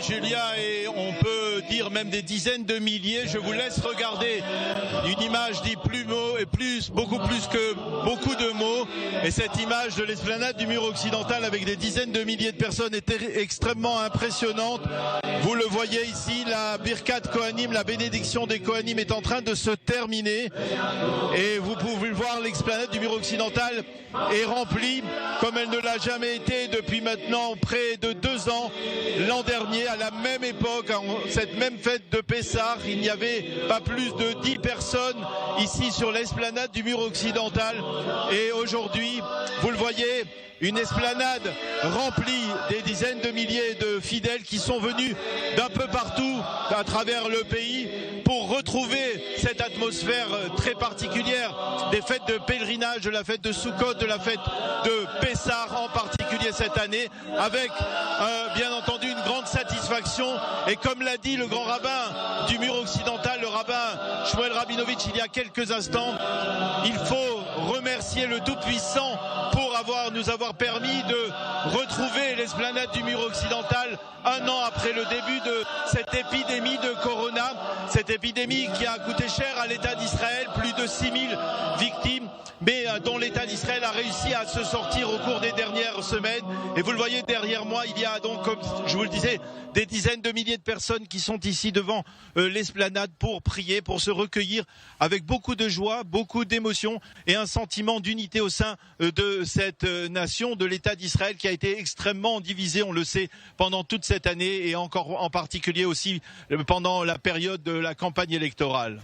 Julia, et on peut dire même des dizaines de milliers. Je vous laisse regarder. Une image dit beaucoup plus que beaucoup de mots. Et cette image de l'esplanade du mur occidental avec des dizaines de milliers de personnes était extrêmement impressionnante. Vous le voyez ici, la Birkat Kohanim, la bénédiction des Kohanim est en train de se terminer. Et vous pouvez le voir, l'esplanade du mur occidental est remplie comme elle ne l'a jamais été depuis maintenant près de 2 ans. L'an dernier, à la même époque, cette même fête de Pessah, il n'y avait pas plus de 10 personnes ici sur l'esplanade du mur occidental. Et aujourd'hui, vous le voyez, une esplanade remplie des dizaines de milliers de fidèles qui sont venus d'un peu partout à travers le pays pour retrouver cette atmosphère très particulière des fêtes de pèlerinage, de la fête de Sukkot, de la fête de Pessah en particulier cette année, avec bien entendu une grande satisfaction. Et comme l'a dit le grand rabbin du mur occidental, le rabbin Shmuel Rabinovitch, il y a quelques instants, il faut remercier le Tout-Puissant pour nous avoir permis de retrouver l'esplanade du mur occidental 1 an après le début de cette épidémie de Corona, cette épidémie qui a coûté cher à l'État d'Israël, plus de 6000 victimes, mais dont l'État d'Israël a réussi à se sortir au cours des dernières semaines. Et vous le voyez derrière moi, il y a donc, comme je vous le disais, des dizaines de milliers de personnes qui sont ici devant l'esplanade pour prier, pour se recueillir avec beaucoup de joie, beaucoup d'émotion et un sentiment d'unité au sein de cette nation, de l'État d'Israël qui a été extrêmement divisé, on le sait, pendant toute cette année et encore en particulier aussi pendant la période de la campagne électorale.